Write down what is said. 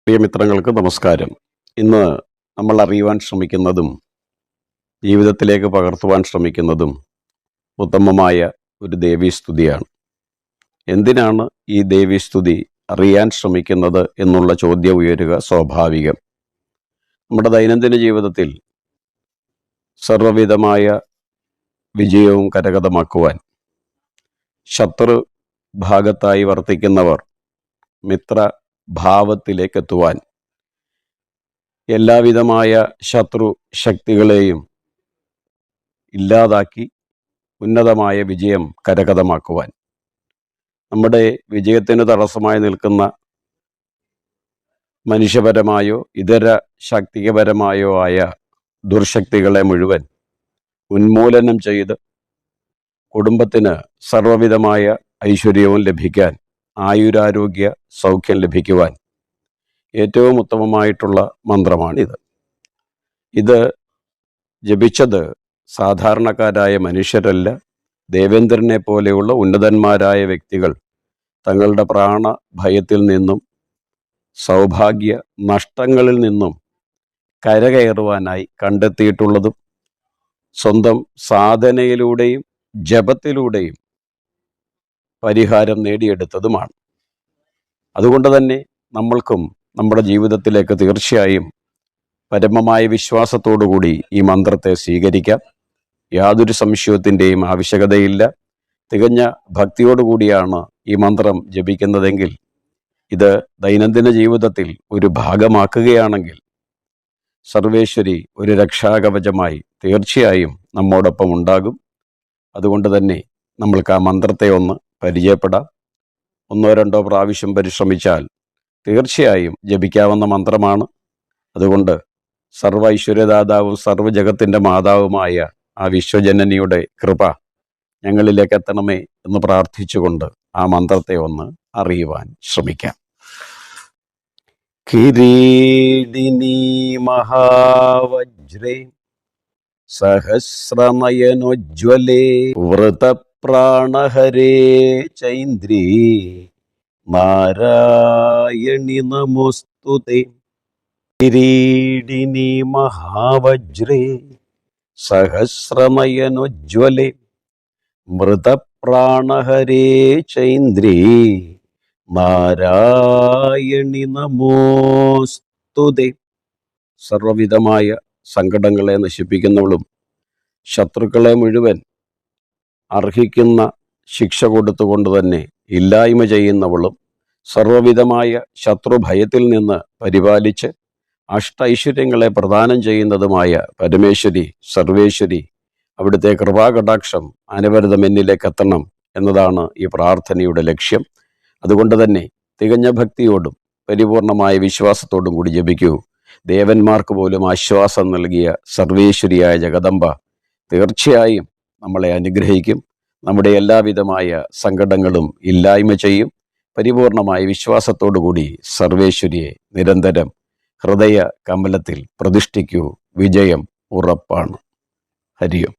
പ്രിയമിത്രങ്ങൾക്ക് നമസ്കാരം. ഇന്ന് നമ്മൾ അറിയുവാൻ ശ്രമിക്കുന്നതും ജീവിതത്തിലേക്ക് പകർത്തുവാൻ ശ്രമിക്കുന്നതും ഉത്തമമായ ഒരു ദേവീസ്തുതിയാണ്. എന്തിനാണ് ഈ ദേവീസ്തുതി അറിയാൻ ശ്രമിക്കുന്നത് എന്നുള്ള ചോദ്യം ഉയരുക സ്വാഭാവികം. നമ്മുടെ ദൈനംദിന ജീവിതത്തിൽ സർവ്വവിധമായ വിജയവും കരഗതമാക്കുവാൻ ശത്രു ഭാഗത്തായി വർത്തിക്കുന്നവർ മിത്രഭാവത്തിലേക്കെത്തുവാൻ എല്ലാവിധമായ ശത്രു ശക്തികളെയും ഇല്ലാതാക്കി ഉന്നതമായ വിജയം കരഗതമാക്കുവാൻ നമ്മുടെ വിജയത്തിന് തടസ്സമായി നിൽക്കുന്ന മനുഷ്യപരമായോ ഇതര ശാക്തികപരമായോ ആയ ദുർശക്തികളെ മുഴുവൻ ഉന്മൂലനം ചെയ്ത് കുടുംബത്തിന് സർവ്വവിധമായ ഐശ്വര്യവും ലഭിക്കാൻ, ആയുരാരോഗ്യ സൗഖ്യം ലഭിക്കുവാൻ ഏറ്റവും ഉത്തമമായിട്ടുള്ള മന്ത്രമാണിത്. ഇത് ജപിച്ചത് സാധാരണക്കാരായ മനുഷ്യരല്ല, ദേവേന്ദ്രനെ പോലെയുള്ള ഉന്നതന്മാരായ വ്യക്തികൾ തങ്ങളുടെ പ്രാണഭയത്തിൽ നിന്നും സൗഭാഗ്യ നഷ്ടങ്ങളിൽ നിന്നും കരകയറുവാനായി കണ്ടെത്തിയിട്ടുള്ളതും സ്വന്തം സാധനയിലൂടെയും ജപത്തിലൂടെയും പരിഹാരം നേടിയെടുത്തതുമാണ്. അതുകൊണ്ട് തന്നെ നമ്മൾക്കും നമ്മുടെ ജീവിതത്തിലേക്ക് തീർച്ചയായും പരമമായ വിശ്വാസത്തോടുകൂടി ഈ മന്ത്രത്തെ സ്വീകരിക്കാം. യാതൊരു സംശയത്തിൻ്റെയും ആവശ്യകതയില്ല. തികഞ്ഞ ഭക്തിയോടുകൂടിയാണ് ഈ മന്ത്രം ജപിക്കുന്നതെങ്കിൽ, ഇത് ദൈനംദിന ജീവിതത്തിൽ ഒരു ഭാഗമാക്കുകയാണെങ്കിൽ സർവേശ്വരി ഒരു രക്ഷാകവചമായി തീർച്ചയായും നമ്മോടൊപ്പം ഉണ്ടാകും. അതുകൊണ്ട് തന്നെ നമ്മൾക്ക് ആ മന്ത്രത്തെ ഒന്ന് പരിചയപ്പെടാം. 1-2 പ്രാവശ്യം പരിശ്രമിച്ചാൽ തീർച്ചയായും ജപിക്കാവുന്ന മന്ത്രമാണ്. അതുകൊണ്ട് സർവ്വ ഐശ്വര്യദാതാവും സർവ്വജഗത്തിൻ്റെ മാതാവുമായ ആ വിശ്വജനനിയുടെ കൃപ ഞങ്ങളിലേക്ക് എത്തണമേ എന്ന് പ്രാർത്ഥിച്ചുകൊണ്ട് ആ മന്ത്രത്തെ ഒന്ന് അറിയുവാൻ ശ്രമിക്കാം. കിരീടിനി മഹാവജ്രേ സഹസ്രനയനോജ്വലേ വൃതപ്രാണഹരേ ചൈന്ദ്രീ നാരായണി നമോസ്തുതേ. കിരീടിനി മഹാവജ്രേ സഹസ്രനയനോജ്വലേ മൃതപ്രാണഹരേ ചൈന്ദ്രീ നാരായണി നമോസ്തുതേ. സർവവിധമായ സങ്കടങ്ങളെ നശിപ്പിക്കുന്നവളും ശത്രുക്കളെ മുഴുവൻ അർഹിക്കുന്ന ശിക്ഷ കൊടുത്തുകൊണ്ട് തന്നെ ഇല്ലായ്മ ചെയ്യുന്നവളും സർവവിധമായ ശത്രുഭയത്തിൽ നിന്ന് പരിപാലിച്ച് അഷ്ടൈശ്വര്യങ്ങളെ പ്രദാനം ചെയ്യുന്നതുമായ പരമേശ്വരി സർവേശ്വരി, അവിടുത്തെ കൃപാകടാക്ഷം അനവരതം എന്നിലേക്ക് എത്തണം എന്നതാണ് ഈ പ്രാർത്ഥനയുടെ ലക്ഷ്യം. അതുകൊണ്ട് തന്നെ തികഞ്ഞ ഭക്തിയോടും പരിപൂർണമായ വിശ്വാസത്തോടും കൂടി ജപിക്കൂ. ദേവന്മാർക്ക് പോലും ആശ്വാസം നൽകിയ സർവേശ്വരിയായ ജഗദംബ തീർച്ചയായും നമ്മളെ അനുഗ്രഹിക്കും. നമ്മുടെ എല്ലാവിധമായ സങ്കടങ്ങളും ഇല്ലായ്മ ചെയ്യും. പരിപൂർണമായ വിശ്വാസത്തോടു കൂടി സർവേശ്വരിയെ നിരന്തരം ഹൃദയ കമലത്തിൽ പ്രതിഷ്ഠിക്കൂ. വിജയം ഉറപ്പാണ്. ഹരിയും.